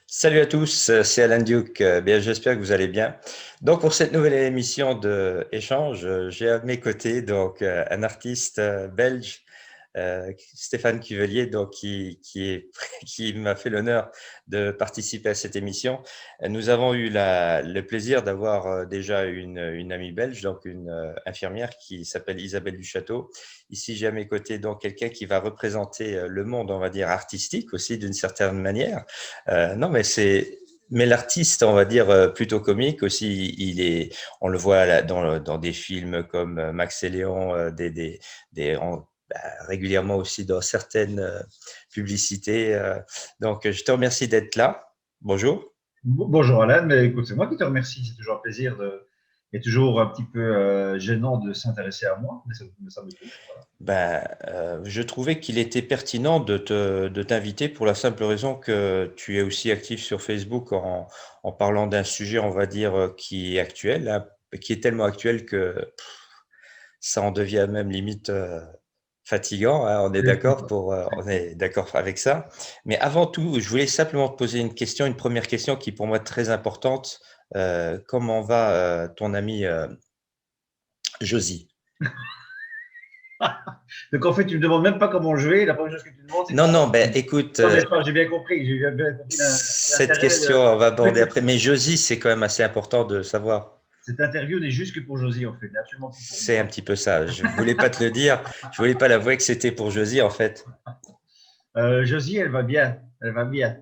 Salut à tous, c'est Alain Duke. Bien, j'espère que vous allez bien. Donc, pour cette nouvelle émission de échange, j'ai à mes côtés un artiste belge, Stéphane Cuvelier, qui m'a fait l'honneur de participer à cette émission. Nous avons eu le plaisir d'avoir déjà une amie belge, donc une infirmière qui s'appelle Isabelle Duchâteau. Ici, j'ai à mes côtés donc quelqu'un qui va représenter le monde, on va dire, artistique aussi d'une certaine manière. Non, mais l'artiste, on va dire plutôt comique aussi. On le voit là, dans des films comme Max et Léon, régulièrement aussi dans certaines publicités. Donc, je te remercie d'être là. Bonjour. Bonjour Alain, mais écoute, c'est moi qui te remercie. C'est toujours un plaisir et toujours un petit peu gênant de s'intéresser à moi, mais ça me touche. Voilà. Je trouvais qu'il était pertinent de t'inviter pour la simple raison que tu es aussi actif sur Facebook en parlant d'un sujet, on va dire, qui est actuel, hein, qui est tellement actuel que ça en devient même limite fatigant, hein. On est d'accord avec ça. Mais avant tout, je voulais simplement te poser une question, une première question qui pour moi est très importante. Comment va ton ami Josie? Donc en fait, tu me demandes même pas comment je vais. La première chose que tu demandes, c'est Non, comment non, va. ben écoute, Non, mais j'ai bien compris. J'ai bien compris cette l'intérêt. question, on va aborder De... après. Mais Josie, c'est quand même assez important de savoir. Cette interview n'est juste que pour Josie, en fait, n'est absolument plus pour C'est un moi. petit peu ça. Je voulais pas te le dire. Je voulais pas l'avouer que c'était pour Josie, en fait. Josie, elle va bien. Elle va bien.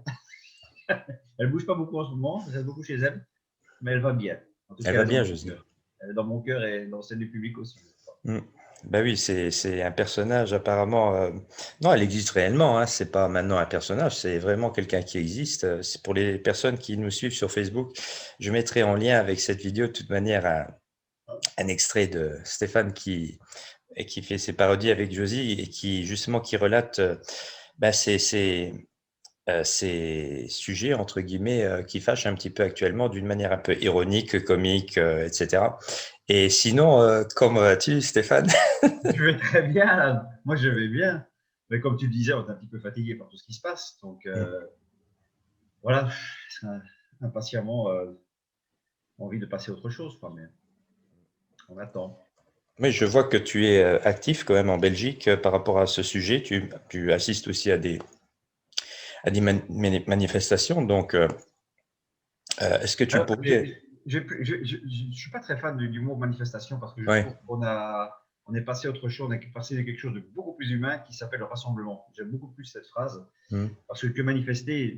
Elle bouge pas beaucoup en ce moment. Je reste beaucoup chez elle, mais elle va bien. En tout Elle cas, va elle est dans bien, mon Josie. cœur. Elle est dans mon cœur et dans celle du public aussi. Mm. Bah oui, c'est un personnage apparemment. Non, elle existe réellement. Hein. C'est pas maintenant un personnage, c'est vraiment quelqu'un qui existe. C'est pour les personnes qui nous suivent sur Facebook. Je mettrai en lien avec cette vidéo de toute manière un extrait de Stéphane qui fait ses parodies avec Josie et qui justement qui relate ces sujets entre guillemets qui fâchent un petit peu actuellement d'une manière un peu ironique, comique, etc. Et sinon, comment vas-tu, Stéphane? Je vais très bien. Moi, je vais bien. Mais comme tu le disais, on est un petit peu fatigué par tout ce qui se passe. Donc, voilà, impatiemment envie de passer à autre chose. Quoi, mais on attend. Mais je vois que tu es actif quand même en Belgique par rapport à ce sujet. Tu assistes aussi à des manifestations. Donc, est-ce que tu pourrais... Je suis pas très fan du mot manifestation parce que je Ouais. trouve on est passé à autre chose. On est passé à quelque chose de beaucoup plus humain qui s'appelle le rassemblement. J'aime beaucoup plus cette phrase Hmm. parce que manifester,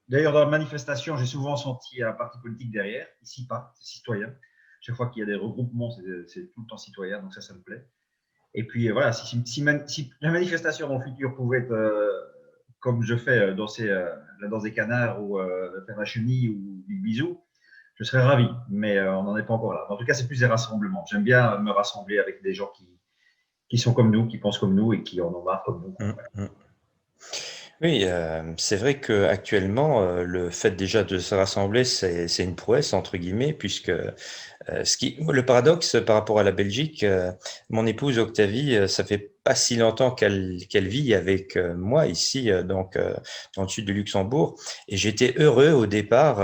d'ailleurs, dans la manifestation, j'ai souvent senti un parti politique derrière. Ici, pas, c'est citoyen. Chaque fois qu'il y a des regroupements, c'est tout le temps citoyen, donc ça me plaît. Et puis voilà, si la manifestation dans le futur pouvait être comme je fais danser la danse des canards ou faire la chenille ou du bisou, je serais ravi. Mais on n'en est pas encore là. En tout cas, c'est plus des rassemblements. J'aime bien me rassembler avec des gens qui sont comme nous, qui pensent comme nous et qui en ont marre comme nous. Hmm, hmm. Oui, c'est vrai qu'actuellement, le fait déjà de se rassembler, c'est une prouesse, entre guillemets, puisque le paradoxe par rapport à la Belgique, mon épouse Octavie, ça fait pas si longtemps qu'elle vit avec moi ici, dans le sud de Luxembourg, et j'étais heureux au départ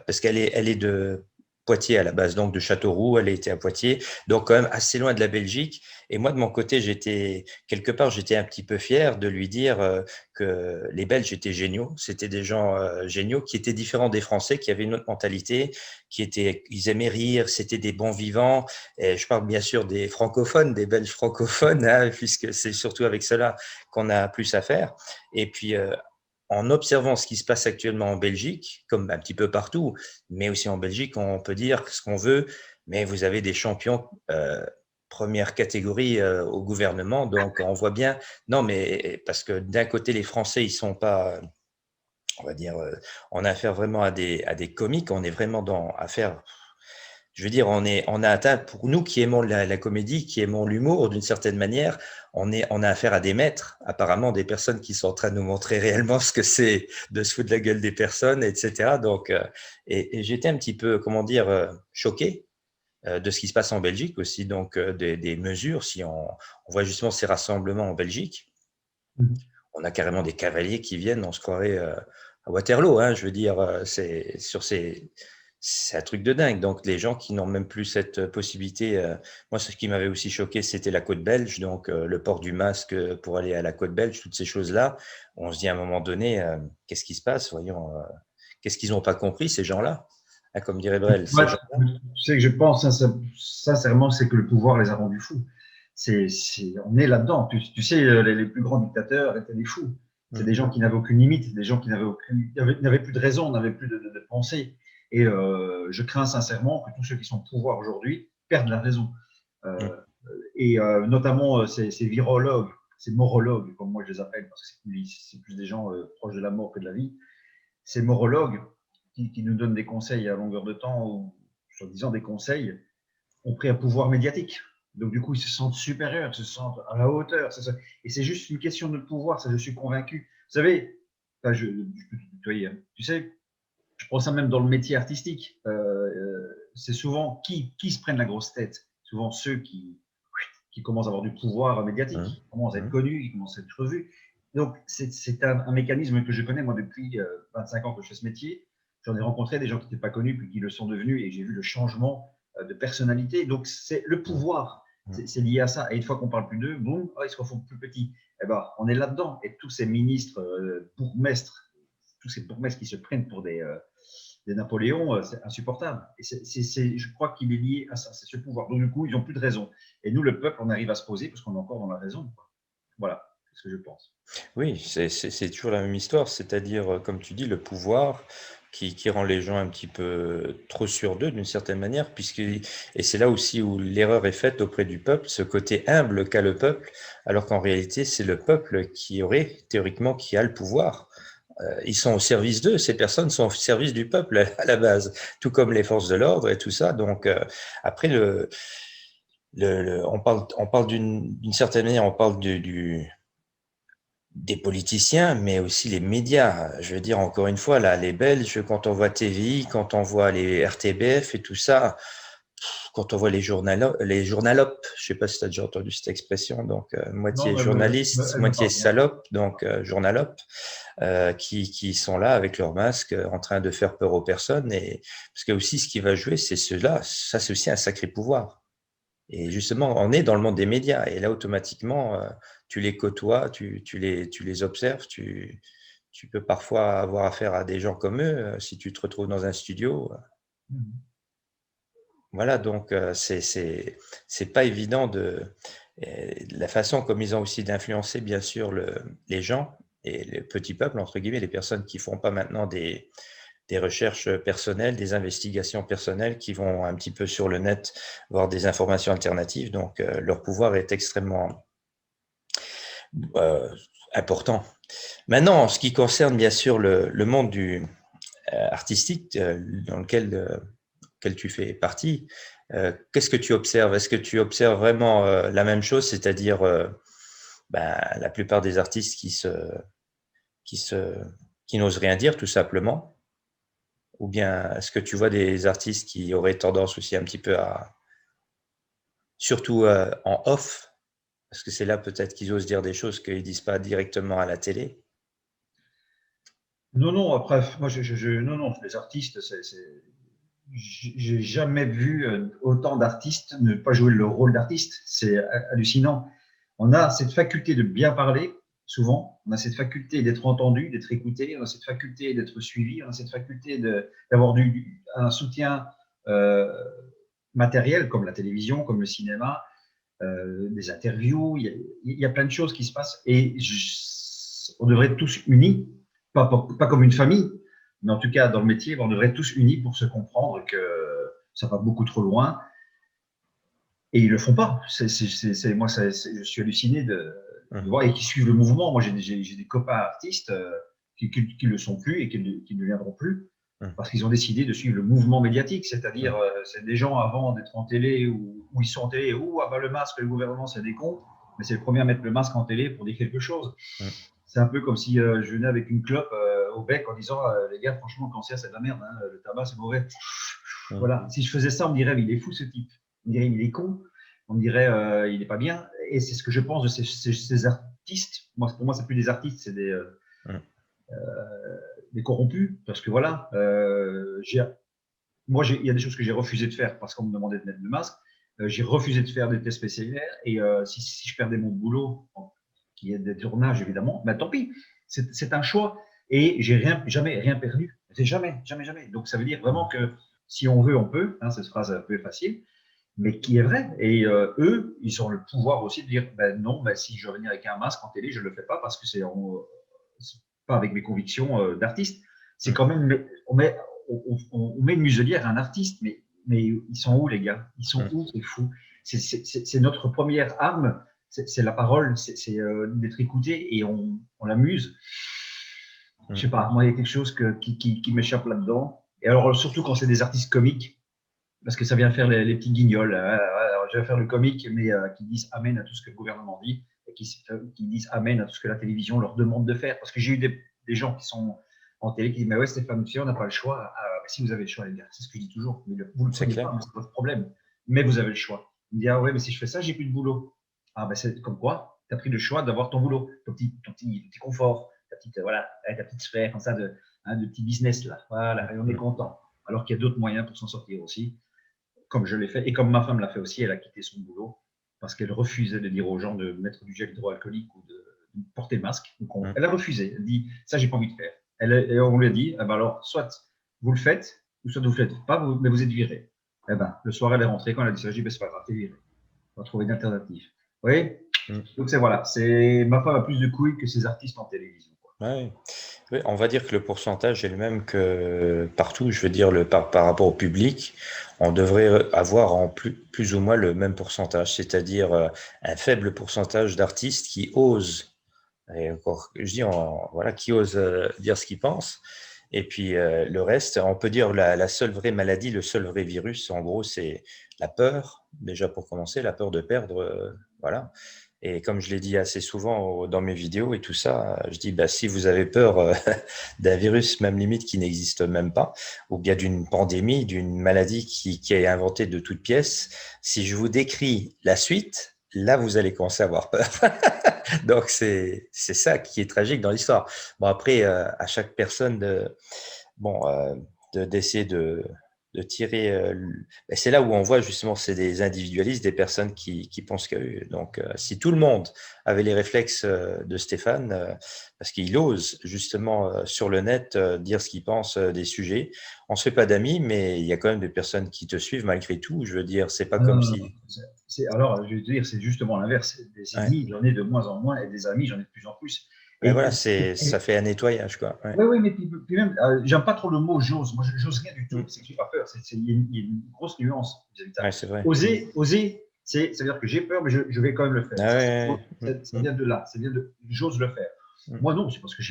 parce elle est de Poitiers à la base, donc de Châteauroux, elle était à Poitiers, donc quand même assez loin de la Belgique. Et moi, de mon côté, quelque part, j'étais un petit peu fier de lui dire que les Belges étaient géniaux. C'était des gens géniaux qui étaient différents des Français, qui avaient une autre mentalité, ils aimaient rire, c'était des bons vivants. Et je parle bien sûr des francophones, des Belges francophones, hein, puisque c'est surtout avec cela qu'on a plus à faire. Et puis, en observant ce qui se passe actuellement en Belgique, comme un petit peu partout, mais aussi en Belgique, on peut dire ce qu'on veut, mais vous avez des champions première catégorie au gouvernement, donc on voit bien, non, mais parce que d'un côté, les Français, ils sont pas, on va dire, on a affaire vraiment à des comiques, on est vraiment dans affaire, je veux dire, on a atteint, pour nous qui aimons la comédie, qui aimons l'humour d'une certaine manière, on a affaire à des maîtres, apparemment des personnes qui sont en train de nous montrer réellement ce que c'est de se foutre de la gueule des personnes, etc. Donc, et j'étais un petit peu, comment dire, choqué de ce qui se passe en Belgique aussi, donc des mesures, si on voit justement ces rassemblements en Belgique, on a carrément des cavaliers qui viennent, on se croirait à Waterloo, hein, je veux dire, c'est un truc de dingue. Donc, les gens qui n'ont même plus cette possibilité, moi, ce qui m'avait aussi choqué, c'était la côte belge, donc le port du masque pour aller à la côte belge, toutes ces choses-là. On se dit à un moment donné, qu'est-ce qui se passe? Voyons, qu'est-ce qu'ils n'ont pas compris, ces gens-là? Ah, comme dirait Brel, ces Moi, gens-là. tu sais que je pense sincèrement, c'est que le pouvoir les a rendus fous. On est là-dedans. Tu sais, les plus grands dictateurs étaient des fous. C'est Mm, des gens qui n'avaient aucune limite, des gens qui n'avaient plus de raison, n'avaient plus de pensée. Et je crains sincèrement que tous ceux qui sont au pouvoir aujourd'hui perdent la raison. mm, Euh, et notamment ces virologues, ces morologues, comme moi je les appelle, parce que c'est plus des gens proches de la mort que de la vie. Ces morologues qui nous donnent des conseils à longueur de temps, ou soi-disant des conseils, ont pris un pouvoir médiatique. Donc, du coup, ils se sentent supérieurs, ils se sentent à la hauteur. Et c'est juste une question de pouvoir, ça, je suis convaincu. Vous savez, enfin, je peux te tutoyer, hein. Tu sais, je pense ça même dans le métier artistique. C'est souvent qui se prennent la grosse tête. Souvent ceux qui commencent à avoir du pouvoir médiatique, mm, qui commencent à être mm. connus, qui commencent à être revus. Donc, c'est un mécanisme que je connais, moi, depuis 25 ans que je fais ce métier. J'en ai rencontré des gens qui n'étaient pas connus, puis qui le sont devenus, et j'ai vu le changement de personnalité. Donc, c'est le Mm, pouvoir, mm. c'est lié à ça. Et une fois qu'on parle plus d'eux, boum, oh, ils se refont plus petits. Eh ben, on est là-dedans. Et tous ces ministres, bourgmestres, tous ces bourgmestres qui se prennent pour des Napoléons, c'est insupportable. Et je crois qu'il est lié à ça, c'est ce pouvoir. Donc, du coup, ils n'ont plus de raison. Et nous, le peuple, on arrive à se poser parce qu'on est encore dans la raison, quoi. Voilà, c'est ce que je pense. Oui, c'est toujours la même histoire, c'est-à-dire, comme tu dis, le pouvoir qui rend les gens un petit peu trop sûrs d'eux d'une certaine manière, et c'est là aussi où l'erreur est faite auprès du peuple, ce côté humble qu'a le peuple, alors qu'en réalité, c'est le peuple théoriquement, qui a le pouvoir. Ils sont au service d'eux, ces personnes sont au service du peuple à la base, tout comme les forces de l'ordre et tout ça. Donc, après, on parle d'une certaine manière, on parle des politiciens, mais aussi les médias. Je veux dire, encore une fois, là, les Belges, quand on voit TVI, quand on voit les RTBF et tout ça, quand on voit les journalopes, je sais pas si tu as déjà entendu cette expression, donc Non, moitié mais journaliste, elle me moitié parle bien. salope, donc journalopes, qui sont là avec leur masque en train de faire peur aux personnes. Et parce que aussi, ce qui va jouer, c'est cela. Ça, c'est aussi un sacré pouvoir. Et justement, on est dans le monde des médias. Et là, automatiquement, tu les côtoies, tu les observes, tu peux parfois avoir affaire à des gens comme eux, si tu te retrouves dans un studio. Mhm. Voilà, donc c'est pas évident la façon comme ils ont aussi d'influencer, bien sûr, les gens et le petit peuple, entre guillemets, les personnes qui font pas maintenant des recherches personnelles, des investigations personnelles, qui vont un petit peu sur le net voir des informations alternatives. Donc, leur pouvoir est extrêmement euh, important. Maintenant, en ce qui concerne bien sûr le monde artistique dans lequel tu fais partie, qu'est-ce que tu observes? Est-ce que tu observes vraiment la même chose, c'est-à-dire la plupart des artistes qui se, qui n'osent rien dire tout simplement? Ou bien est-ce que tu vois des artistes qui auraient tendance aussi un petit peu surtout en off, parce que c'est là peut-être qu'ils osent dire des choses qu'ils disent pas directement à la télé? Non, non, après, moi, non, non, les artistes, j'ai jamais vu autant d'artistes ne pas jouer le rôle d'artiste. C'est hallucinant. On a cette faculté de bien parler, souvent. On a cette faculté d'être entendu, d'être écouté. On a cette faculté d'être suivi. On a cette faculté d'avoir un soutien euh, matériel, comme la télévision, comme le cinéma, des interviews. Il y a plein de choses qui se passent. Et on devrait être tous unis, pas comme une famille, mais en tout cas dans le métier, on devrait être tous unis pour se comprendre que ça va beaucoup trop loin. Et ils le font pas. Moi, je suis halluciné de Hum, voir et qui suivent le mouvement. Moi, j'ai des copains artistes qui le sont plus et qui ne viendront plus hum, parce qu'ils ont décidé de suivre le mouvement médiatique. C'est-à-dire, hum, c'est des gens avant d'être en télé ou ils sont en télé, ou ah bah, le masque, le gouvernement, c'est des cons. Mais c'est le premier à mettre le masque en télé pour dire quelque chose. hum, C'est un peu comme si je venais avec une clope au bec en disant les gars, franchement, le cancer, c'est de la merde, hein, le tabac, c'est mauvais. hum, Voilà. Si je faisais ça, on me dirait il est fou ce type. On me dirait il est con. On me dirait il n'est pas bien. Et c'est ce que je pense de ces artistes. Pour moi, c'est plus des artistes, c'est des, hum. des corrompus, parce que voilà, il y a des choses que j'ai refusé de faire parce qu'on me demandait de mettre le masque. J'ai refusé de faire des tests PCR et si je perdais mon boulot, qui est des tournages évidemment, ben tant pis, c'est un choix. Et j'ai jamais rien perdu. C'est jamais, jamais, jamais. Donc ça veut dire vraiment que si on veut, on peut. Hein, cette phrase un peu facile, mais qui est vraie. Et eux, ils ont le pouvoir aussi de dire ben non, ben, si je veux venir avec un masque en télé, je ne le fais pas parce que c'est pas avec mes convictions d'artiste. C'est quand même, on met une muselière à un artiste, mais ils sont où les gars? Ils sont où? C'est fou. C'est notre première arme, c'est la parole, c'est d'être écouté et on l'amuse. Je sais pas, moi il y a quelque chose qui m'échappe là-dedans. Et alors surtout quand c'est des artistes comiques, parce que ça vient faire les petits guignols. Alors, je vais faire le comique, mais qui disent amen à tout ce que le gouvernement dit et qui disent amen à tout ce que la télévision leur demande de faire. Parce que j'ai eu des gens qui sont en télé qui disent mais ouais Stéphane, on n'a pas le choix. Si vous avez le choix les gars, c'est ce que je dis toujours. Mais vous le prenez pas, c'est votre problème. Mais vous avez le choix. Il me dit ah ouais mais si je fais ça j'ai plus de boulot. Ah ben c'est comme quoi tu as pris le choix d'avoir ton boulot, ton petit confort, ta petite sphère comme ça de petit business là. Voilà et on est content. Alors qu'il y a d'autres moyens pour s'en sortir aussi, comme je l'ai fait, et comme ma femme l'a fait aussi, elle a quitté son boulot parce qu'elle refusait de dire aux gens de mettre du gel hydroalcoolique ou de porter le masque. Donc elle a refusé, elle dit ça j'ai pas envie de faire. Et on lui a dit, eh ben alors soit vous le faites, ou soit vous ne le faites pas, mais vous êtes viré. Eh ben, le soir elle est rentrée, quand elle a dit ça, j'ai dit ben, c'est pas grave, t'es viré. On va trouver une alternative. Vous voyez Donc voilà, ma femme a plus de couilles que ces artistes en télévision. Ouais. Oui, on va dire que le pourcentage est le même que partout. Je veux dire, par rapport au public, on devrait avoir en plus ou moins le même pourcentage, c'est-à-dire un faible pourcentage d'artistes qui osent, et encore, je dis, voilà, qui osent dire ce qu'ils pensent. Et puis le reste, on peut dire la seule vraie maladie, le seul vrai virus, en gros, c'est la peur. Déjà pour commencer, la peur de perdre, voilà. Et comme je l'ai dit assez souvent dans mes vidéos et tout ça, je dis, bah, si vous avez peur d'un virus, même limite, qui n'existe même pas, ou bien d'une pandémie, d'une maladie qui est inventée de toutes pièces, si je vous décris la suite, là, vous allez commencer à avoir peur. Donc, c'est ça qui est tragique dans l'histoire. Bon, après, à chaque personne d'essayer de tirer. C'est là où on voit justement, c'est des individualistes, des personnes qui pensent qu'à eux. Donc, si tout le monde avait les réflexes de Stéphane, parce qu'il ose justement sur le net dire ce qu'il pense des sujets, on se fait pas d'amis, mais il y a quand même des personnes qui te suivent malgré tout. Je veux dire, c'est pas comme si. Alors, je vais te dire, c'est justement l'inverse. Des ennemis, j'en ai de moins en moins, et des amis, j'en ai de plus en plus. Et voilà, ça fait un nettoyage, quoi. Ouais. Oui, mais puis même, j'aime pas trop le mot j'ose. Moi, j'ose rien du tout. C'est que j'ai pas peur. Il y a une grosse nuance vis-à-vis de ça. Ouais, c'est vrai. Oser, c'est-à-dire que j'ai peur, mais je vais quand même le faire. Ça vient de là. Ça vient de j'ose le faire. Moi, non, c'est parce que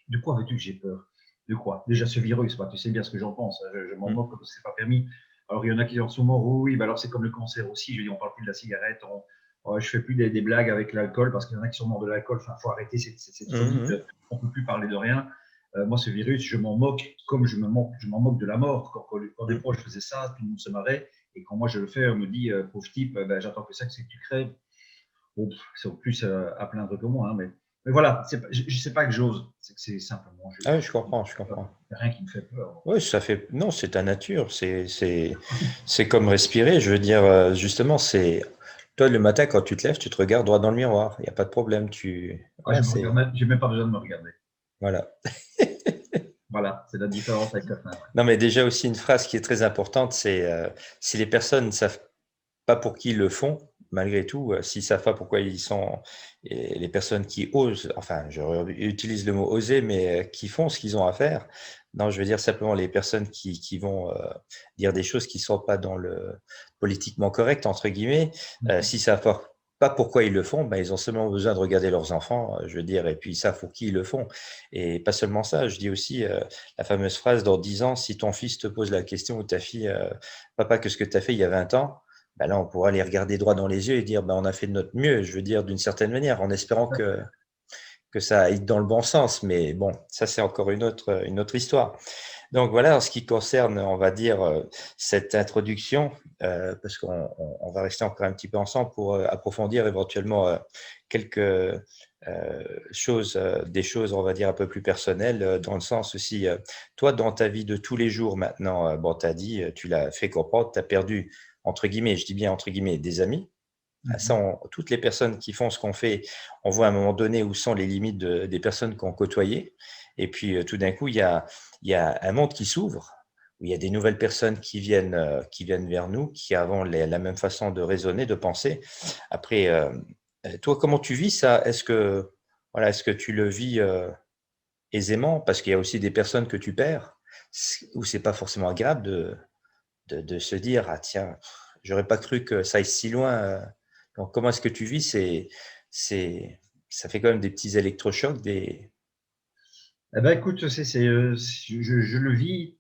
de quoi veux-tu que j'ai peur? De quoi? Déjà, ce virus, tu sais bien ce que j'en pense. Je m'en moque parce que c'est pas permis. Alors, il y en a qui en sont morts. Oui, bah alors c'est comme le cancer aussi. Je dis, on parle plus de la cigarette. Je fais plus des blagues avec l'alcool parce qu'il y en a qui sont morts de l'alcool. Enfin, faut arrêter cette folie. On peut plus parler de rien. Moi, ce virus, je m'en moque comme je m'en moque de la mort. Quand des proches faisaient ça, tout le monde se marrait. Et quand moi je le fais, on me dit, pauvre type, ben, j'attends que ça, c'est que tu crèves. Bon, c'est plus à plaindre que moi. Hein, mais voilà, je sais pas que j'ose. C'est simplement. Je comprends. Il n'y a rien qui me fait peur. Oui, ça fait. Non, c'est ta nature. C'est comme respirer. Je veux dire, justement, c'est. Toi, le matin, quand tu te lèves, tu te regardes droit dans le miroir. Il n'y a pas de problème. Ouais, j'ai même pas besoin de me regarder. Voilà. Voilà, c'est la différence avec la fin. Ouais. Non, mais déjà aussi une phrase qui est très importante, c'est si les personnes ne savent pas pour qui ils le font, malgré tout, s'ils ne savent pas pourquoi ils sont, et les personnes qui osent, enfin, je utilise le mot oser, mais qui font ce qu'ils ont à faire. Non, je veux dire simplement les personnes qui vont dire des choses qui ne sont pas dans le politiquement correct, entre guillemets, s'ils ne savent pas pourquoi ils le font, ben, ils ont seulement besoin de regarder leurs enfants, je veux dire, et puis ils savent pour qui ils le font. Et pas seulement ça, je dis aussi la fameuse phrase dans 10 ans, si ton fils te pose la question ou ta fille, papa, qu'est-ce que tu as fait il y a 20 ans? Ben là, on pourra les regarder droit dans les yeux et dire, ben, on a fait de notre mieux, je veux dire, d'une certaine manière, en espérant que ça aille dans le bon sens. Mais bon, ça, c'est encore une autre histoire. Donc voilà, en ce qui concerne, on va dire, cette introduction, parce qu'on va rester encore un petit peu ensemble pour approfondir éventuellement quelques des choses, on va dire, un peu plus personnelles, dans le sens aussi, toi, dans ta vie de tous les jours maintenant, bon, tu as dit, tu l'as fait comprendre, tu as perdu, entre guillemets, je dis bien entre guillemets, des amis. Ah, ça, Mhm. toutes les personnes qui font ce qu'on fait, on voit à un moment donné où sont les limites des personnes qu'on côtoyait. Et puis, tout d'un coup, il y a un monde qui s'ouvre, où il y a des nouvelles personnes qui viennent vers nous, qui avons la même façon de raisonner, de penser. Après, toi, comment tu vis ça? Voilà, est-ce que tu le vis aisément? Parce qu'il y a aussi des personnes que tu perds, où c'est pas forcément agréable de se dire, ah tiens, j'aurais pas cru que ça aille si loin. Donc, comment est-ce que tu vis? C'est, ça fait quand même des petits électrochocs, Eh ben, écoute, je le vis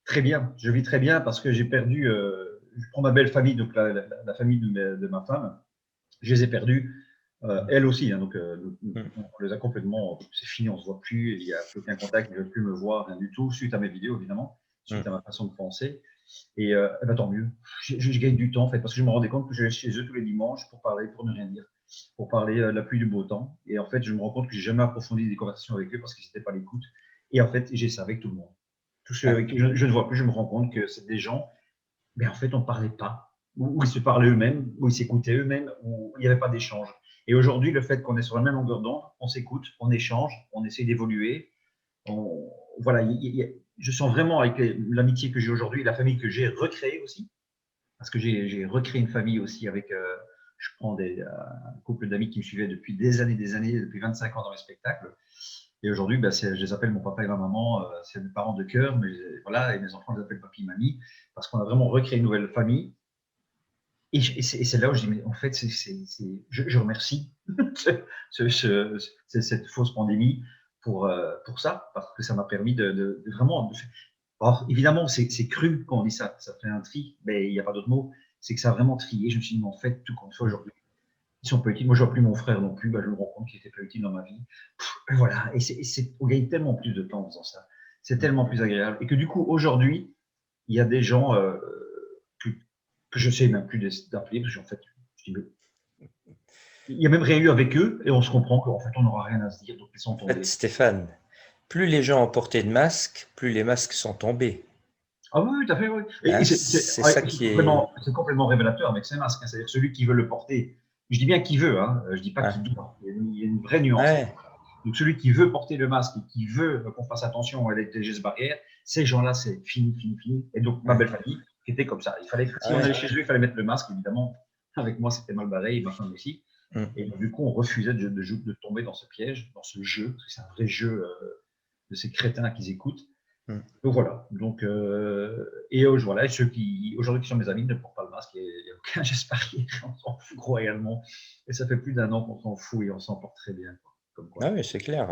très bien. Je vis très bien parce que j'ai perdu. Je prends ma belle famille, donc la famille de ma femme. Je les ai perdus, elle aussi. Hein, donc, Mm, on les a complètement. C'est fini, on se voit plus. Il n'y a plus aucun contact. Ils ne veulent plus me voir, rien du tout. Suite à mes vidéos, évidemment, suite à mm. ma façon de penser. Et eh ben, tant mieux. Je gagne du temps en fait parce que je me rendais compte que je vais chez eux tous les dimanches pour parler, pour ne rien dire, pour parler de la pluie du beau temps. Et en fait, je me rends compte que j'ai jamais approfondi des conversations avec eux parce qu'ils n'étaient pas à l'écoute. Et en fait, j'ai ça avec tout le monde. Tous ceux Ah, avec qui je ne vois plus, je me rends compte que c'est des gens, mais en fait, on ne parlait pas, ou ils se parlaient eux-mêmes, ou ils s'écoutaient eux-mêmes, ou il n'y avait pas d'échange. Et aujourd'hui, le fait qu'on est sur la même longueur d'onde, on s'écoute, on échange, on essaie d'évoluer. Voilà, je sens vraiment avec l'amitié que j'ai aujourd'hui, la famille que j'ai recréée aussi, parce que j'ai recréé une famille aussi avec, je prends un couple d'amis qui me suivaient depuis des années, depuis 25 ans dans les spectacles. Et aujourd'hui, ben, je les appelle mon papa et ma maman, c'est mes parents de cœur, mais voilà, et mes enfants, je les appelle papy et mamie, parce qu'on a vraiment recréé une nouvelle famille. Et c'est là où je dis, mais en fait, je remercie cette fausse pandémie pour ça, parce que ça m'a permis de vraiment. Alors, évidemment, c'est cru quand on dit ça, ça fait un tri, mais il n'y a pas d'autre mot. C'est que ça a vraiment trié. Je me suis dit, mais en fait, tout comme ça aujourd'hui, ils sont pas utiles. Moi, je vois plus mon frère non plus. Bah, je me rends compte qu'il n'était pas utile dans ma vie. Voilà. Et on gagne tellement plus de temps en faisant ça. C'est mm. tellement plus agréable. Et que du coup, aujourd'hui, il y a des gens que, que je sais même plus d'appeler parce qu'en fait, je dis, il n'y a même rien eu avec eux et on se comprend qu'en fait, on n'aura rien à se dire. Donc, ils sont En fait, tombés. Stéphane, plus les gens ont porté de masques, plus les masques sont tombés. Ah oui, oui, tout à fait, oui. Et Hein, c'est c'est ça qui est. complètement révélateur avec ces masques. Hein. C'est-à-dire celui qui veut le porter, je dis bien qui veut, hein, je dis pas Ouais, qui doit. Il y a une vraie nuance. ouais, Donc celui qui veut porter le masque et qui veut qu'on fasse attention avec les gestes barrières, ces gens-là, c'est fini, fini, fini. Et donc ma ouais, belle famille, qui était comme ça. Si ah on ouais. allait chez eux, il fallait mettre le masque, évidemment. Avec moi, c'était mal barré, et ma femme aussi. Mm, Et donc, du coup, on refusait de tomber dans ce piège, dans ce jeu, parce que c'est un vrai jeu de ces crétins qu'ils écoutent. mm. Donc voilà. Donc, et voilà, et ceux qui aujourd'hui qui sont mes amis ne portent pas le masque, il n'y a aucun geste barrière, on s'en fout royalement. Et ça fait plus d'un an qu'on s'en fout et on s'en porte très bien. Quoi. Comme Ah quoi. oui, c'est clair.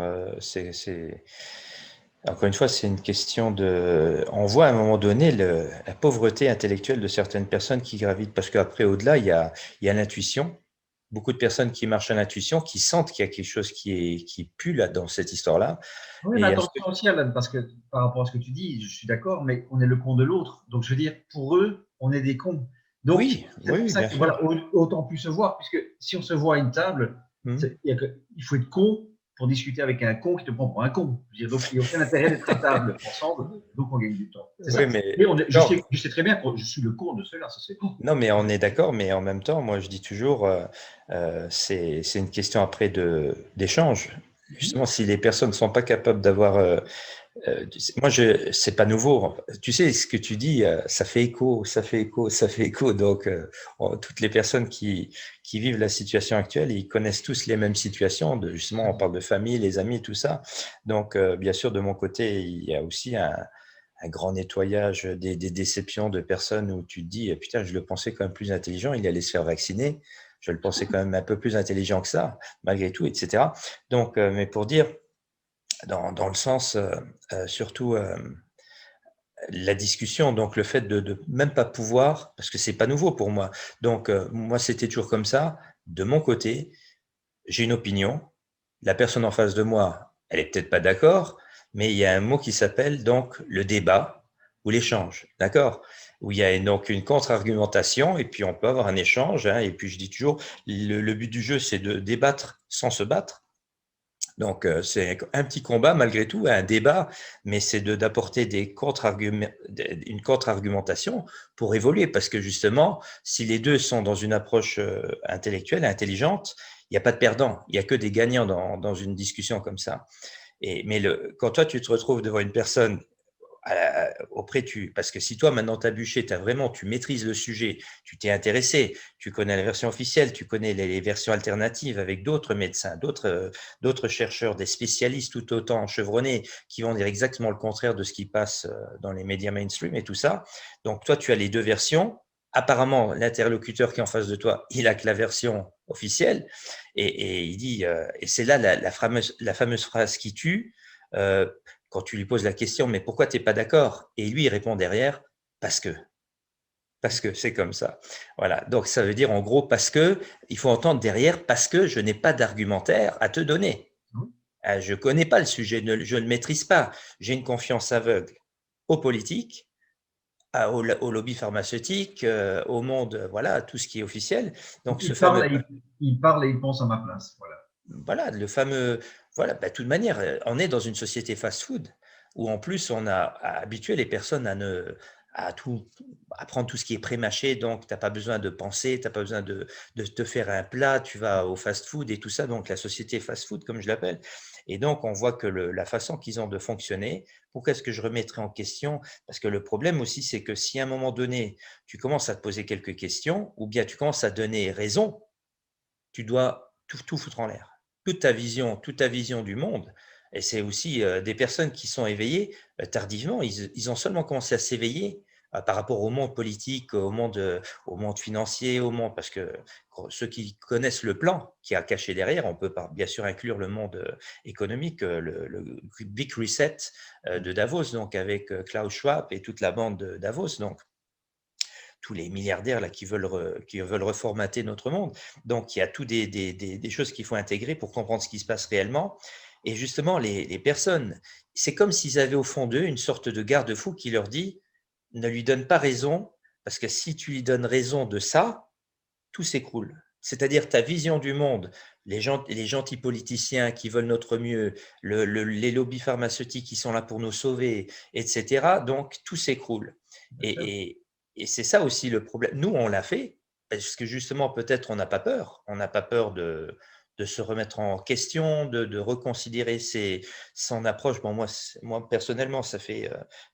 Encore une fois, c'est une question de. On voit à un moment donné la pauvreté intellectuelle de certaines personnes qui gravitent, parce qu'après, au-delà, il y a l'intuition. Beaucoup de personnes qui marchent à l'intuition, qui sentent qu'il y a quelque chose qui pue là dans cette histoire-là. Oui, mais Et attention aussi, Alan, parce que par rapport à ce que tu dis, je suis d'accord, mais on est le con de l'autre. Donc, je veux dire, pour eux, on est des cons. Donc, oui, c'est pour oui, ça bien que, voilà, sûr. autant plus se voir, puisque si on se voit à une table, Hmm. il faut être con pour discuter avec un con qui te prend pour un con. Je veux dire, donc, il n'y a aucun intérêt d'être à table ensemble, donc on gagne du temps. C'est Oui, ça. mais Mais non, je sais très bien que je suis le con de ceux-là. Ça, c'est. non, mais on est d'accord, mais en même temps, moi je dis toujours, c'est une question après d'échange. Justement, si les personnes ne sont pas capables d'avoir moi, c'est pas nouveau. Tu sais, ce que tu dis, ça fait écho, ça fait écho, ça fait écho. Donc, toutes les personnes qui vivent la situation actuelle, ils connaissent tous les mêmes situations. Justement, on parle de famille, les amis, tout ça. Donc, bien sûr, de mon côté, il y a aussi un grand nettoyage des déceptions de personnes où tu te dis, putain, je le pensais quand même plus intelligent, il allait se faire vacciner. Je le pensais quand même un peu plus intelligent que ça, malgré tout, etc. Donc, mais pour dire, dans le sens, surtout la discussion, donc le fait de même pas pouvoir, parce que c'est pas nouveau pour moi. Donc moi c'était toujours comme ça. De mon côté, j'ai une opinion. La personne en face de moi, elle est peut-être pas d'accord, mais il y a un mot qui s'appelle donc le débat ou l'échange, d'accord? Où il y a donc une contre-argumentation et puis on peut avoir un échange. Hein, et puis je dis toujours, le but du jeu c'est de débattre sans se battre. Donc, c'est un petit combat malgré tout, un débat, mais c'est d'apporter une contre-argumentation pour évoluer. Parce que justement, si les deux sont dans une approche intellectuelle, intelligente, il n'y a pas de perdant, il n'y a que des gagnants dans une discussion comme ça. Mais quand toi, tu te retrouves devant une personne parce que si toi maintenant tu as bûché, tu maîtrises le sujet, tu t'es intéressé, tu connais la version officielle, tu connais les versions alternatives avec d'autres médecins, d'autres chercheurs, des spécialistes tout autant chevronnés qui vont dire exactement le contraire de ce qui passe dans les médias mainstream et tout ça. Donc toi tu as les deux versions. Apparemment, l'interlocuteur qui est en face de toi, il a que la version officielle et il dit, et c'est là la fameuse phrase qui tue. Quand tu lui poses la question, mais pourquoi tu n'es pas d'accord? Et lui, il répond derrière, parce que. Parce que c'est comme ça. Voilà. Donc, ça veut dire en gros, parce que, il faut entendre derrière, parce que je n'ai pas d'argumentaire à te donner. Je ne connais pas le sujet, je ne le maîtrise pas. J'ai une confiance aveugle aux politiques, au lobby pharmaceutique, au monde, voilà, à tout ce qui est officiel. Donc, ce fameux. Il parle et il pense à ma place. Voilà. Voilà, le fameux. Voilà, de toute manière, on est dans une société fast-food où en plus on a habitué les personnes à prendre tout ce qui est pré-mâché, donc tu n'as pas besoin de penser, tu n'as pas besoin de te faire un plat, tu vas au fast-food et tout ça, donc la société fast-food comme je l'appelle. Et donc on voit que la façon qu'ils ont de fonctionner, pourquoi est-ce que je remettrai en question? Parce que le problème aussi, c'est que si à un moment donné, tu commences à te poser quelques questions, ou bien tu commences à donner raison, tu dois tout foutre en l'air. Toute ta vision du monde. Et c'est aussi des personnes qui sont éveillées tardivement. Ils ont seulement commencé à s'éveiller par rapport au monde politique, au monde financier, parce que ceux qui connaissent le plan qui a caché derrière, on peut bien sûr inclure le monde économique, le Big Reset de Davos, donc avec Klaus Schwab et toute la bande de Davos. Donc, tous les milliardaires là, qui veulent reformater notre monde. Donc, il y a tout des choses qu'il faut intégrer pour comprendre ce qui se passe réellement. Et justement, les personnes, c'est comme s'ils avaient au fond d'eux une sorte de garde-fou qui leur dit « Ne lui donne pas raison, parce que si tu lui donnes raison de ça, tout s'écroule. » C'est-à-dire ta vision du monde, les gentils politiciens qui veulent notre mieux, les lobbies pharmaceutiques qui sont là pour nous sauver, etc. Donc, tout s'écroule. Et c'est ça aussi le problème. Nous, on l'a fait parce que justement, peut-être on n'a pas peur. On n'a pas peur de se remettre en question, de reconsidérer son approche. Bon, moi, personnellement, ça fait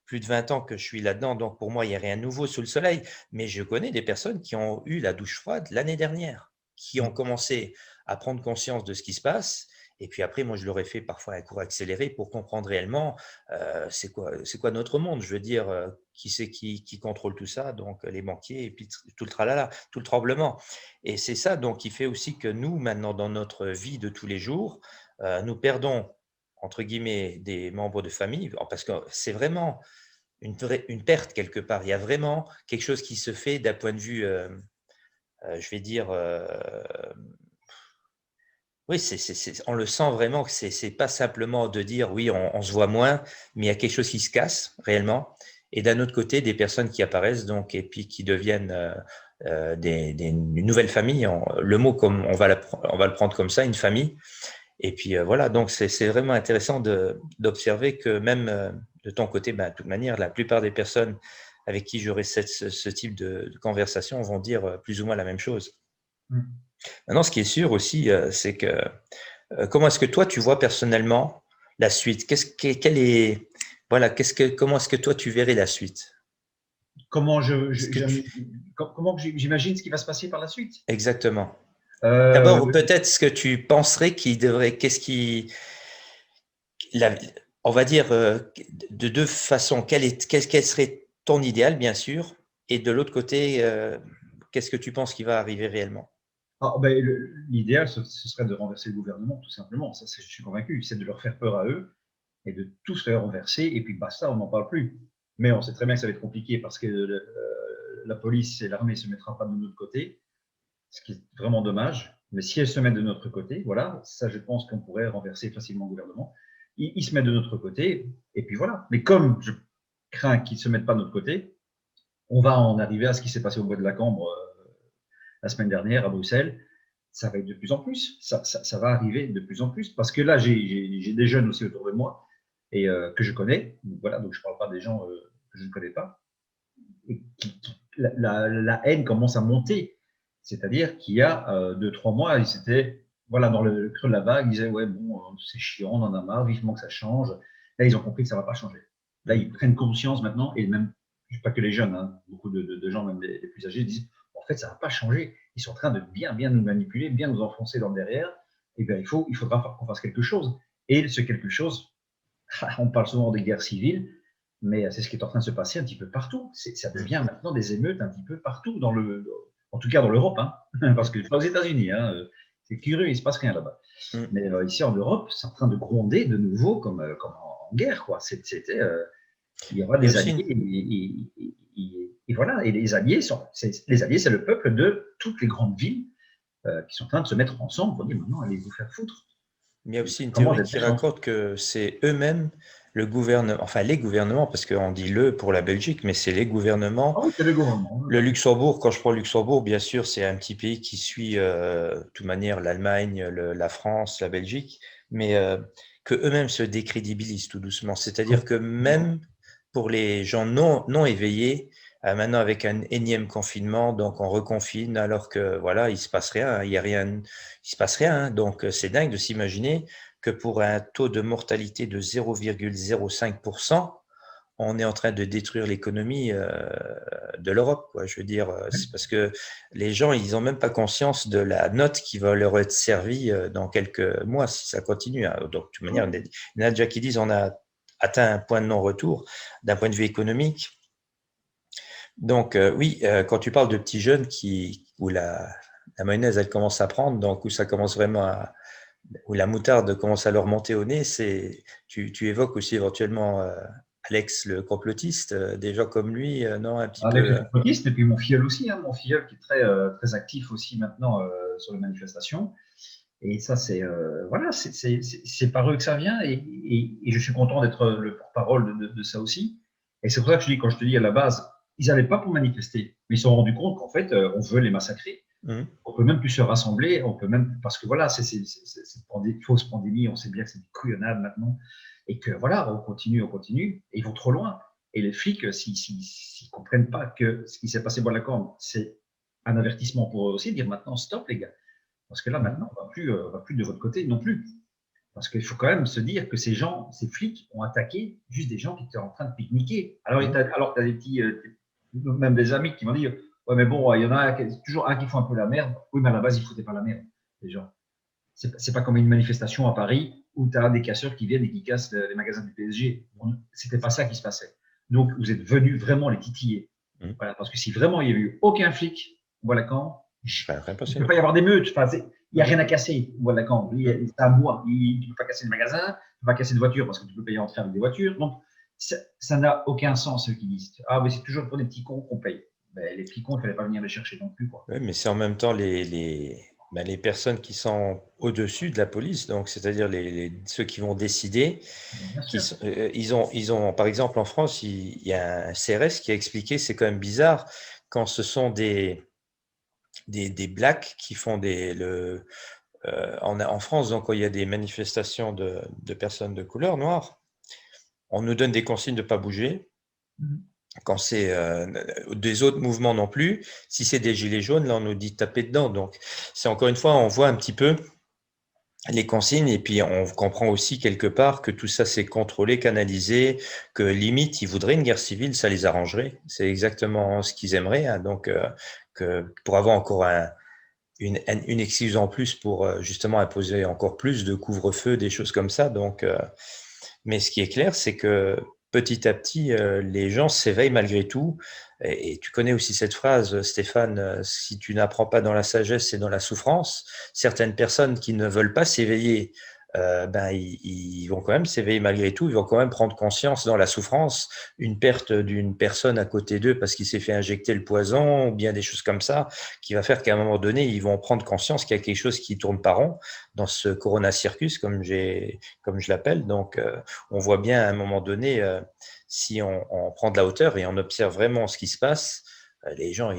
plus de 20 ans que je suis là-dedans, donc pour moi, il n'y a rien de nouveau sous le soleil. Mais je connais des personnes qui ont eu la douche froide l'année dernière, qui ont commencé à prendre conscience de ce qui se passe. Et puis après, moi, je leur ai fait parfois un cours accéléré pour comprendre réellement c'est quoi notre monde. Je veux dire, qui c'est qui contrôle tout ça? Donc, les banquiers et puis tout le tralala, tout le tremblement. Et c'est ça donc qui fait aussi que nous, maintenant, dans notre vie de tous les jours, nous perdons, entre guillemets, des membres de famille, parce que c'est vraiment une perte quelque part. Il y a vraiment quelque chose qui se fait d'un point de vue, je vais dire, oui, on le sent vraiment que c'est pas simplement de dire oui, on se voit moins, mais il y a quelque chose qui se casse réellement. Et d'un autre côté, des personnes qui apparaissent donc et puis qui deviennent une nouvelle famille. Le mot comme on va le prendre comme ça, une famille. Et puis voilà, donc c'est vraiment intéressant d'observer que même de ton côté, de toute manière, la plupart des personnes avec qui j'aurai ce type de conversation vont dire plus ou moins la même chose. Maintenant, ce qui est sûr aussi, c'est que comment est-ce que toi, tu vois personnellement la suite? Comment est-ce que toi, tu verrais la suite? Comment j'imagine ce qui va se passer par la suite? Exactement. D'abord, peut-être ce que tu penserais on va dire de deux façons. Quel serait ton idéal, bien sûr, et de l'autre côté, qu'est-ce que tu penses qui va arriver réellement? L'idéal, ce serait de renverser le gouvernement, tout simplement. Ça, je suis convaincu. C'est de leur faire peur à eux et de tous faire renverser, et puis basta, on n'en parle plus. Mais on sait très bien que ça va être compliqué parce que la police et l'armée ne se mettront pas de notre côté, ce qui est vraiment dommage. Mais si elles se mettent de notre côté, voilà, ça, je pense qu'on pourrait renverser facilement le gouvernement. Ils se mettent de notre côté, et puis voilà. Mais comme je crains qu'ils ne se mettent pas de notre côté, on va en arriver à ce qui s'est passé au bois de la Cambre la semaine dernière à Bruxelles. ça va être de plus en plus. Ça va arriver de plus en plus. Parce que là, j'ai des jeunes aussi autour de moi et que je connais. Donc, voilà, donc je ne parle pas des gens que je ne connais pas. Et la haine commence à monter. C'est-à-dire qu'il y a 2-3 mois, ils étaient voilà, dans le creux de la vague, ils disaient ouais, bon, c'est chiant, on en a marre, vivement que ça change. Là, ils ont compris que ça ne va pas changer. Là, ils prennent conscience maintenant, et même, pas que les jeunes, hein, beaucoup de gens, même les plus âgés, disent en fait, ça ne va pas changer. Ils sont en train de bien nous manipuler, bien nous enfoncer dans le derrière. Et bien, il faudra qu'on fasse quelque chose. Et ce quelque chose, on parle souvent des guerres civiles, mais c'est ce qui est en train de se passer un petit peu partout. Ça devient maintenant des émeutes un petit peu partout, en tout cas dans l'Europe, hein, parce que pas aux États-Unis, hein, c'est curieux, il ne se passe rien là-bas. Mais ici en Europe, c'est en train de gronder de nouveau comme en guerre, quoi. Il y aura des alliés, et voilà. Et les alliés, c'est le peuple de toutes les grandes villes qui sont en train de se mettre ensemble pour dire maintenant, allez vous faire foutre. Mais il y a aussi une théorie qui raconte que c'est eux-mêmes, le gouvernement, enfin les gouvernements, parce qu'on dit le pour la Belgique, mais c'est les gouvernements. Ah oui, c'est le gouvernement. Le Luxembourg, quand je prends le Luxembourg, bien sûr, c'est un petit pays qui suit de toute manière l'Allemagne, la France, la Belgique, mais que eux-mêmes se décrédibilisent tout doucement. C'est-à-dire que même pour les gens non éveillés, maintenant avec un énième confinement, donc on reconfine alors que voilà, il se passe rien, il y a rien, il se passe rien. Hein. Donc c'est dingue de s'imaginer que pour un taux de mortalité de 0,05%, on est en train de détruire l'économie de l'Europe, quoi. Je veux dire, c'est parce que les gens, ils n'ont même pas conscience de la note qui va leur être servie dans quelques mois si ça continue. Hein. Donc, de toute manière, il y en a déjà qui disent on a atteint un point de non-retour d'un point de vue économique. Donc, oui, quand tu parles de petits jeunes où la mayonnaise, elle commence à prendre, donc où ça commence vraiment où la moutarde commence à leur monter au nez, tu évoques aussi éventuellement Alex le complotiste, des gens comme lui, non, un petit Alex peu. le complotiste, et puis mon filleul aussi, hein, mon filleul qui est très actif aussi maintenant sur les manifestations. Et ça, voilà, c'est par eux que ça vient, et je suis content d'être le porte-parole de ça aussi. Et c'est pour ça que quand je te dis à la base, ils n'allaient pas pour manifester, mais ils se sont rendus compte qu'en fait, on veut les massacrer. On peut même plus se rassembler, parce que voilà, c'est cette fausse pandémie, on sait bien que c'est une couillonnade maintenant, et que voilà, on continue, et ils vont trop loin. Et les flics, s'ils comprennent pas que ce qui s'est passé à Corne, c'est un avertissement pour eux aussi, dire maintenant stop les gars, parce que là maintenant on va plus de votre côté non plus. Parce qu'il faut quand même se dire que ces flics ont attaqué juste des gens qui étaient en train de pique-niquer. Alors tu as des petits, même des amis qui m'ont dit ouais, mais bon, il y en a toujours un qui fout un peu la merde. Oui, mais à la base, ils ne foutaient pas la merde, les gens. C'est pas comme une manifestation à Paris où tu as des casseurs qui viennent et qui cassent les magasins du PSG. C'était pas ça qui se passait. Donc, vous êtes venus vraiment les titiller. Voilà, parce que si vraiment il n'y avait eu aucun flic, voilà quand, il ne peut pas y avoir d'émeute. Enfin, il n'y a rien à casser. Voilà quand, c'est à moi. Tu ne peux pas casser le magasin, tu ne peux pas casser de voiture parce que tu peux payer entrer avec des voitures. Donc, ça n'a aucun sens, ceux qui disent ah, mais c'est toujours pour des petits cons qu'on paye. Ben, les petits cons, il ne fallait pas venir les chercher non plus. Quoi. Oui, mais c'est en même temps les personnes qui sont au-dessus de la police, donc c'est-à-dire ceux qui vont décider. Ils ont, par exemple, en France, il y a un CRS qui a expliqué, c'est quand même bizarre, quand ce sont des blacks qui font en France, donc, quand il y a des manifestations de personnes de couleur noire, on nous donne des consignes de ne pas bouger. Quand c'est des autres mouvements non plus, si c'est des gilets jaunes, là on nous dit de taper dedans. Donc c'est encore une fois, on voit un petit peu les consignes et puis on comprend aussi quelque part que tout ça c'est contrôlé, canalisé, que limite ils voudraient une guerre civile, ça les arrangerait. C'est exactement ce qu'ils aimeraient. Hein. Donc pour avoir encore une excuse en plus pour justement imposer encore plus de couvre-feu, des choses comme ça. Donc mais ce qui est clair, c'est que petit à petit, les gens s'éveillent malgré tout. Et tu connais aussi cette phrase, Stéphane, si tu n'apprends pas dans la sagesse, c'est dans la souffrance. Certaines personnes qui ne veulent pas s'éveiller, ils vont quand même s'éveiller malgré tout. Ils vont quand même prendre conscience dans la souffrance, une perte d'une personne à côté d'eux parce qu'il s'est fait injecter le poison ou bien des choses comme ça, qui va faire qu'à un moment donné, ils vont prendre conscience qu'il y a quelque chose qui tourne pas rond dans ce Corona Circus, comme je l'appelle. Donc, on voit bien à un moment donné, si on prend de la hauteur et on observe vraiment ce qui se passe, les gens,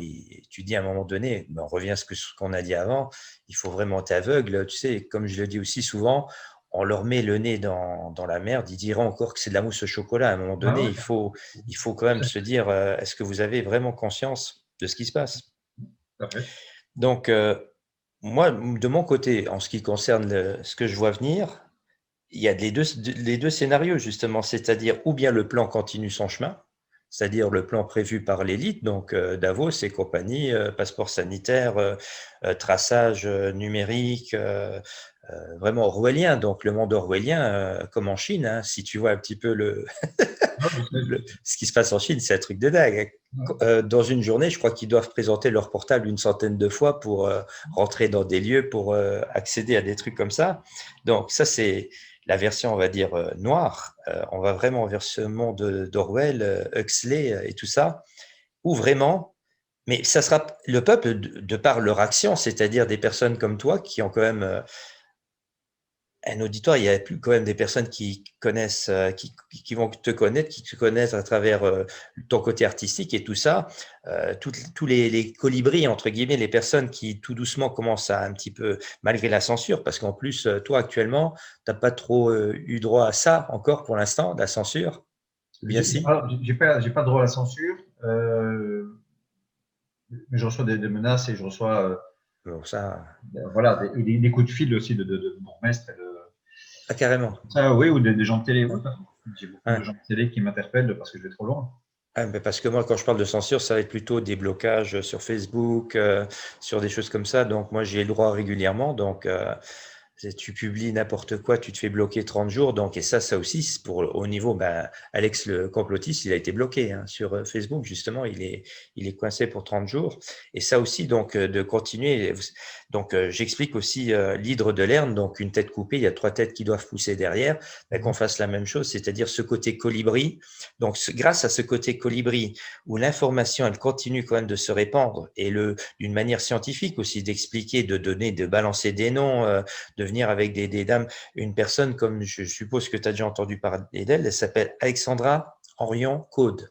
tu dis à un moment donné, on revient à ce qu'on a dit avant, il faut vraiment être aveugle. Tu sais, comme je le dis aussi souvent, on leur met le nez dans la merde, ils diront encore que c'est de la mousse au chocolat. À un moment Ah donné, ouais, il faut quand même se dire, est-ce que vous avez vraiment conscience de ce qui se passe? tout à fait. Donc, moi, de mon côté, en ce qui concerne ce que je vois venir, il y a les deux scénarios, justement, c'est-à-dire ou bien le plan continue son chemin, c'est-à-dire le plan prévu par l'élite, donc Davos et compagnie, passeport sanitaire, traçage numérique, vraiment orwellien, donc le monde orwellien, comme en Chine, hein, si tu vois un petit peu Ah, je sais, je sais. ce qui se passe en Chine, c'est un truc de dingue. Ouais. Dans une journée, je crois qu'ils doivent présenter leur portable une centaine de fois pour rentrer dans des lieux, pour accéder à des trucs comme ça. Donc ça, c'est la version, on va dire, noire. On va vraiment vers ce monde d'Orwell, Huxley et tout ça, où vraiment, mais ça sera le peuple, de par leur action, c'est-à-dire des personnes comme toi qui ont quand même un auditoire, il y a plus quand même des personnes qui connaissent, qui vont te connaître, qui te connaissent à travers ton côté artistique et tout ça. Tous les colibris, entre guillemets, les personnes qui tout doucement commencent à un petit peu, malgré la censure, parce qu'en plus, toi actuellement, tu n'as pas trop eu droit à ça encore pour l'instant, la censure, ou bien si? J'ai pas droit à la censure, mais je reçois des menaces et je reçois Bon, ça, voilà, des coups de fil aussi de bourgmestre et de ah, carrément. ça, oui, ou des gens de télé. Oui, j'ai beaucoup de Ouais. gens de télé qui m'interpellent parce que je vais trop loin. Ah, mais parce que moi, quand je parle de censure, ça va être plutôt des blocages sur Facebook, sur des choses comme ça. Donc, moi, j'y ai le droit régulièrement. Donc, tu publies n'importe quoi, tu te fais bloquer 30 jours. Donc, et ça aussi, c'est au niveau, ben, Alex le complotiste, il a été bloqué hein, sur Facebook, justement, il est coincé pour 30 jours. Et ça aussi, donc, de continuer. Donc, j'explique aussi l'hydre de Lerne, donc une tête coupée, il y a 3 têtes qui doivent pousser derrière, ben, qu'on fasse la même chose, c'est-à-dire ce côté colibri. Donc, grâce à ce côté colibri, où l'information, elle continue quand même de se répandre, et d'une manière scientifique aussi, d'expliquer, de donner, de balancer des noms, de venir avec des dames. Une personne, comme je suppose que tu as déjà entendu parler d'elle, elle s'appelle Alexandra Orion-Caude.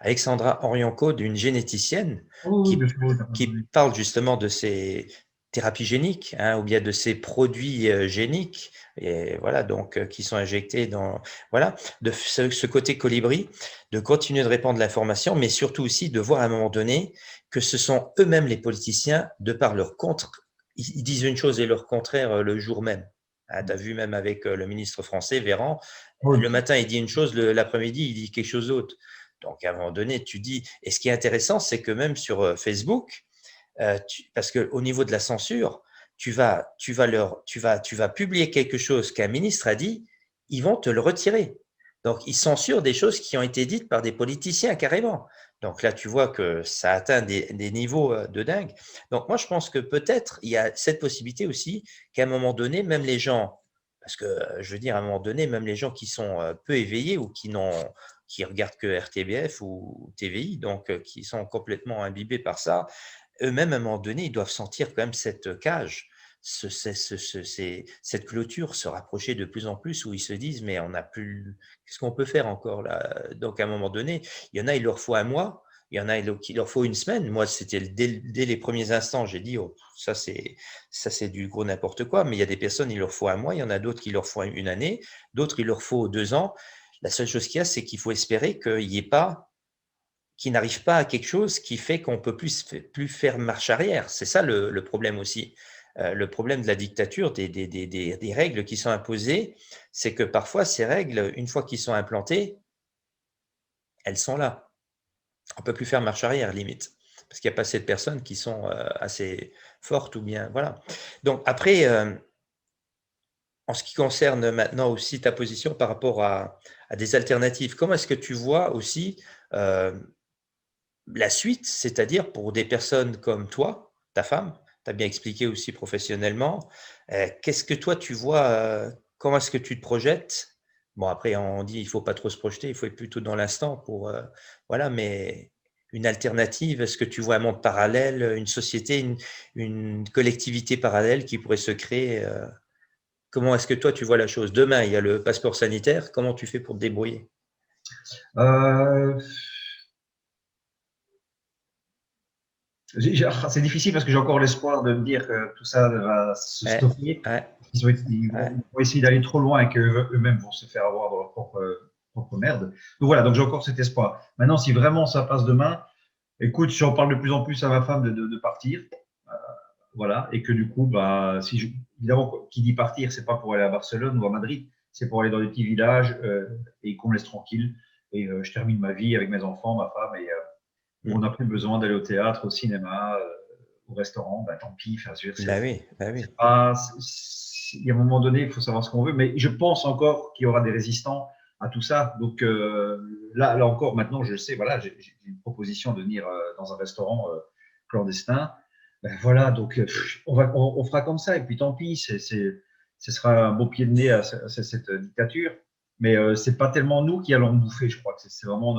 Alexandra Orion-Caude, une généticienne Oh, oui, bien qui, sûr, oui, qui parle justement de ces thérapies géniques, hein, ou bien de ces produits géniques, et voilà, donc qui sont injectés voilà, de ce côté colibri, de continuer de répandre l'information, mais surtout aussi de voir à un moment donné que ce sont eux-mêmes les politiciens, de par leur contre, ils disent une chose et leur contraire le jour même. Ah, tu as vu même avec le ministre français, Véran, oui, le matin il dit une chose, l'après-midi il dit quelque chose d'autre. Donc, à un moment donné, tu dis, et ce qui est intéressant, c'est que même sur Facebook, parce qu'au niveau de la censure, tu vas publier quelque chose qu'un ministre a dit, ils vont te le retirer. Donc, ils censurent des choses qui ont été dites par des politiciens carrément. Donc là, tu vois que ça atteint des niveaux de dingue. Donc, moi, je pense que peut-être il y a cette possibilité aussi qu'à un moment donné, même les gens, parce que je veux dire, à un moment donné, même les gens qui sont peu éveillés ou qui regardent que RTBF ou TVI, donc qui sont complètement imbibés par ça, eux-mêmes, à un moment donné, ils doivent sentir quand même cette cage, cette clôture se rapprocher de plus en plus, où ils se disent, mais on n'a plus, qu'est-ce qu'on peut faire encore là? Donc, à un moment donné, il y en a, il leur faut un mois, il y en a, il leur faut une semaine. Moi, c'était dès les premiers instants, j'ai dit, oh, ça c'est du gros n'importe quoi, mais il y a des personnes, il leur faut un mois, il y en a d'autres qui leur faut une année, d'autres, il leur faut 2 ans. La seule chose qu'il y a, c'est qu'il faut espérer qu'il n'y ait pas, qu'il n'arrive pas à quelque chose qui fait qu'on ne peut plus faire marche arrière. C'est ça le problème aussi. Le problème de la dictature, des règles qui sont imposées, c'est que parfois, ces règles, une fois qu'ils sont implantées, elles sont là. On ne peut plus faire marche arrière, limite. Parce qu'il n'y a pas assez de personnes qui sont assez fortes ou bien. Voilà. Donc, après, en ce qui concerne maintenant aussi ta position par rapport à des alternatives, comment est-ce que tu vois aussi la suite, c'est-à-dire pour des personnes comme toi, ta femme, tu as bien expliqué aussi professionnellement, qu'est-ce que toi tu vois, comment est-ce que tu te projettes? Bon, après, on dit il faut pas trop se projeter, il faut être plutôt dans l'instant pour, voilà, mais une alternative, est-ce que tu vois un monde parallèle, une société, une collectivité parallèle qui pourrait se créer? Comment est-ce que toi tu vois la chose? Demain, il y a le passeport sanitaire, comment tu fais pour te débrouiller? Euh, C'est difficile parce que j'ai encore l'espoir de me dire que tout ça va se Ouais, stopper. ouais, Ils ouais. vont essayer d'aller trop loin et qu'eux-mêmes vont se faire avoir dans leur propre merde. Donc voilà, donc j'ai encore cet espoir. Maintenant, si vraiment ça passe demain, écoute, j'en parle de plus en plus à ma femme de partir. Voilà, et que du coup, bah, évidemment, qui dit partir, c'est pas pour aller à Barcelone ou à Madrid, c'est pour aller dans des petits villages et qu'on me laisse tranquille. Et je termine ma vie avec mes enfants, ma femme, et où on Mm. n'a plus besoin d'aller au théâtre, au cinéma, au restaurant. Bah, tant pis. Enfin, Bah oui, bah oui. il y a un moment donné, il faut savoir ce qu'on veut. Mais je pense encore qu'il y aura des résistants à tout ça. Donc là encore, maintenant, je sais, voilà, j'ai une proposition de venir dans un restaurant clandestin. Ben voilà, donc on fera comme ça. Et puis tant pis, ce sera un beau pied de nez à cette dictature. Mais c'est pas tellement nous qui allons bouffer, je crois que c'est vraiment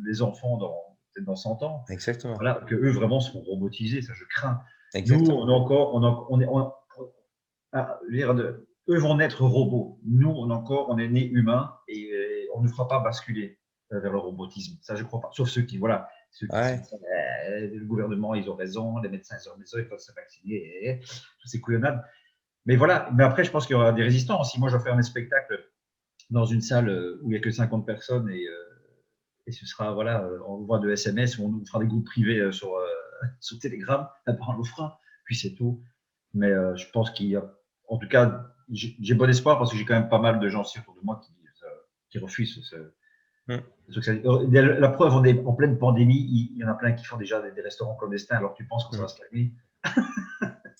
les enfants peut-être dans 100 ans. Exactement. Voilà, que eux vraiment seront robotisés, ça je crains. Nous, on Exactement. est encore, je veux dire, eux vont naître robots. Nous, on est nés humains et on ne fera pas basculer vers le robotisme. Ça, je crois pas. Sauf ceux qui, voilà, ceux qui sont, Ouais. le gouvernement, ils ont raison, les médecins, ils ont raison, ils peuvent se vacciner, toutes ces couillonnades. Mais voilà. Mais après, je pense qu'il y aura des résistants. Si moi, je vais faire un spectacle dans une salle où il n'y a que 50 personnes et ce sera, voilà, on voit de SMS, on nous fera des groupes privés sur Telegram, on le fera, puis c'est tout. Mais je pense qu'il y a, en tout cas, j'ai bon espoir parce que j'ai quand même pas mal de gens aussi autour de moi qui refusent Mm. la preuve, on est en pleine pandémie, il y en a plein qui font déjà des restaurants clandestins, alors tu penses que ça va Mm. se calmer.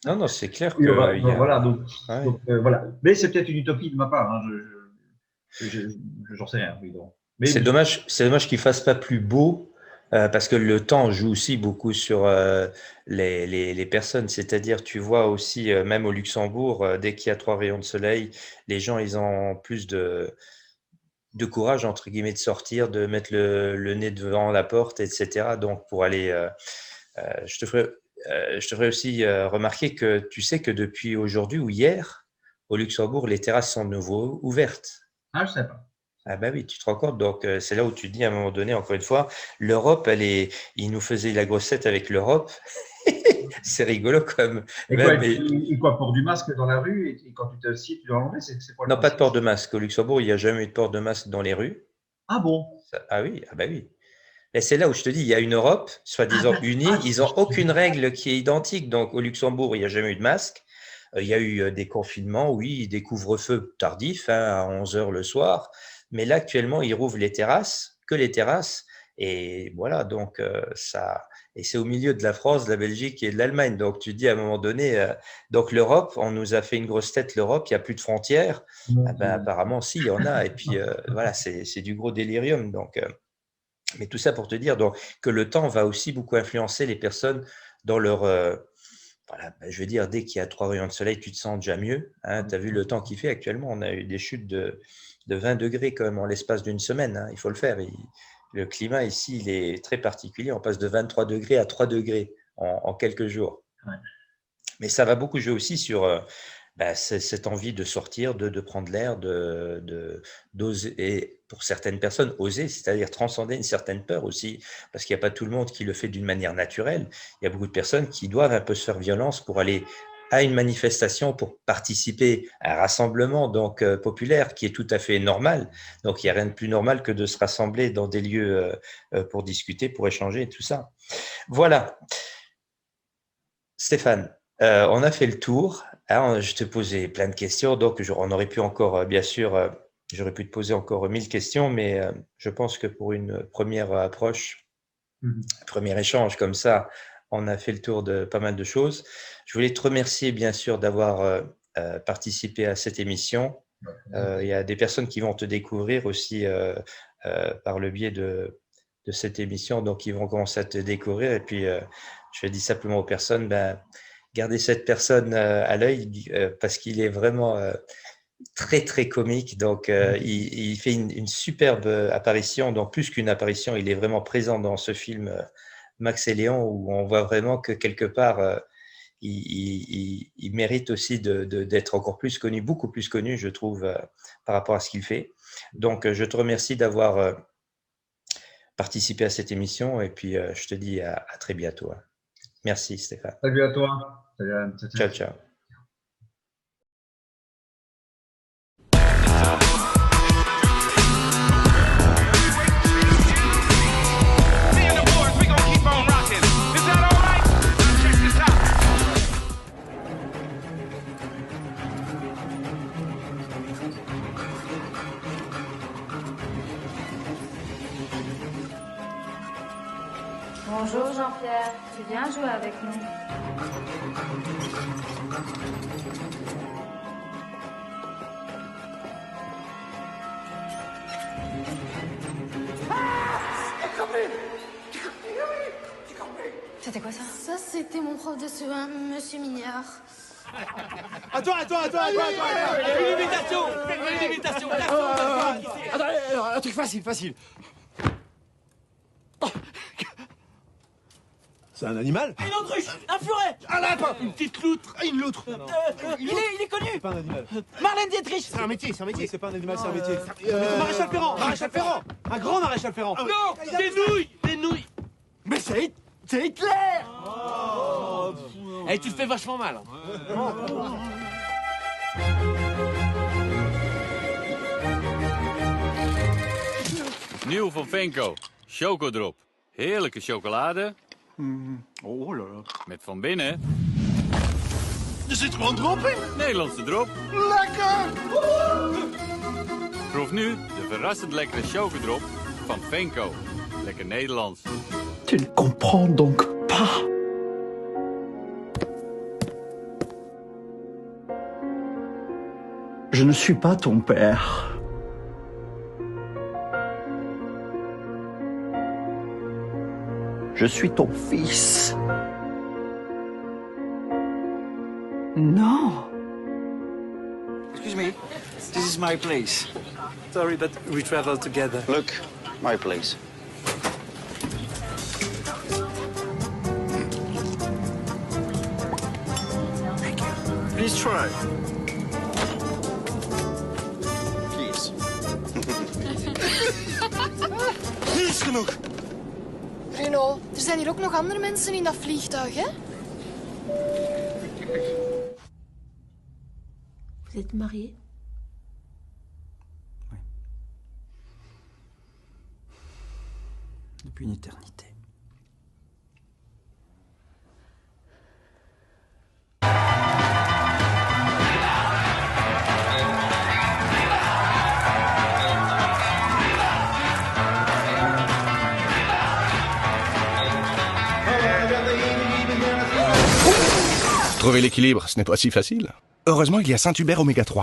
Non, non, c'est clair Il y aura, qu'il y donc, a. voilà, donc, Ouais. donc voilà. Mais c'est peut-être une utopie de ma part, hein, j'en sais rien. Oui, donc. Mais C'est dommage qu'il fasse pas plus beau parce que le temps joue aussi beaucoup sur les personnes. C'est-à-dire, tu vois aussi, même au Luxembourg, dès qu'il y a 3 rayons de soleil, les gens, ils ont plus de courage, entre guillemets, de sortir, de mettre le nez devant la porte, etc. Donc, pour aller. Je te ferai, je te ferai aussi remarquer que tu sais que depuis aujourd'hui ou hier, au Luxembourg, les terrasses sont de nouveau ouvertes. ah, je sais pas. Ah bah oui, tu te rends compte. Donc, c'est là où tu dis à un moment donné, encore une fois, l'Europe, il nous faisait la grossette avec l'Europe. C'est rigolo comme Et quoi, même. port du masque dans la rue et quand tu t'assieds, tu dois l'enlever, c'est quoi le Non, pas de principe? port de masque. Au Luxembourg, il n'y a jamais eu de port de masque dans les rues. Ah bon? Ah oui, ah bah oui. Et c'est là où je te dis, il y a une Europe, Ah, soi-disant unie, ils n'ont je aucune savais pas. règle qui est identique. Donc, au Luxembourg, il n'y a jamais eu de masque. Il y a eu des confinements, oui, des couvre-feux tardifs, hein, à 11 heures le soir. Mais là, actuellement, ils rouvrent les terrasses, que les terrasses. Et voilà, donc ça. Et c'est au milieu de la France, de la Belgique et de l'Allemagne. Donc, tu dis à un moment donné, donc l'Europe, on nous a fait une grosse tête, l'Europe, il n'y a plus de frontières. Ah Mon ben, Dieu. apparemment, si, il y en a. Et puis, voilà, c'est du gros délirium. Donc, mais tout ça pour te dire donc, que le temps va aussi beaucoup influencer les personnes dans leur. Voilà, ben, je veux dire, dès qu'il y a 3 rayons de soleil, tu te sens déjà mieux. Hein. Tu as vu le temps qu'il fait actuellement. On a eu des chutes de 20 degrés quand même en l'espace d'une semaine. Hein. Il faut le faire. Le climat ici, il est très particulier. On passe de 23 degrés à 3 degrés en quelques jours. Ouais. Mais ça va beaucoup jouer aussi sur bah, cette envie de sortir, de prendre l'air, d'oser, et pour certaines personnes, oser, c'est-à-dire transcender une certaine peur aussi, parce qu'il n'y a pas tout le monde qui le fait d'une manière naturelle. Il y a beaucoup de personnes qui doivent un peu se faire violence pour aller à une manifestation, pour participer à un rassemblement donc populaire qui est tout à fait normal. Donc il n'y a rien de plus normal que de se rassembler dans des lieux pour discuter, pour échanger et tout ça. Voilà. Stéphane, on a fait le tour. Hein, je te posais plein de questions, donc on aurait pu encore, bien sûr, j'aurais pu te poser encore 1000 questions, mais je pense que pour une première approche, Mhm. premier échange comme ça, on a fait le tour de pas mal de choses. Je voulais te remercier, bien sûr, d'avoir participé à cette émission. Il y a des personnes qui vont te découvrir aussi par le biais de cette émission, donc ils vont commencer à te découvrir. Et puis, je dis simplement aux personnes, ben, gardez cette personne à l'œil parce qu'il est vraiment très, très comique. Donc, il fait une superbe apparition. Donc, plus qu'une apparition, il est vraiment présent dans ce film Max et Léon où on voit vraiment que quelque part, il mérite aussi d'être encore plus connu, beaucoup plus connu, je trouve, par rapport à ce qu'il fait. Donc, je te remercie d'avoir participé à cette émission et puis je te dis à très bientôt. Hein. Merci Stéphane. Salut à toi. Salut Anne. Ciao, ciao. Ciao, ciao. Bonjour Jean-Pierre, tu viens jouer avec nous? C'était quoi ça? Ça, c'était mon prof de CE1, Monsieur Mignard. Attends. Une imitation. Faites-moi une imitation. Attends, un truc facile. C'est un animal? Une autruche, un furet, Un lapin! une petite loutre. Une loutre! Il est connu. C'est pas un animal. Marlène Dietrich. C'est un métier. Oui, c'est pas un animal, c'est un métier. Maréchal Ferrand. Un grand maréchal Ferrand. Non, des nouilles. Mais c'est Hitler! Eh, tu te fais vachement mal. Nieuw van Venco. Chocodrop. Heerlijke chocolade. Oh là là. Met van binnen Er zit gewoon drop in! Nederlandse drop. Lekker! Proef nu de verrassend lekkere chocodrop van Venco. Lekker Nederlands. Tu ne comprends donc pas. Je ne suis pas ton père. Je suis ton fils. Non. Excuse me, this is my place. Sorry, but we travel together. Look, my place. Thank you. Please try. Please. Dit is genoeg! Bruno, er zijn hier ook nog andere mensen in dat vliegtuig, hè? Vous êtes mariés? Oui. Depuis une éternité. Trouver l'équilibre, ce n'est pas si facile. Heureusement, il y a Saint-Hubert Oméga 3.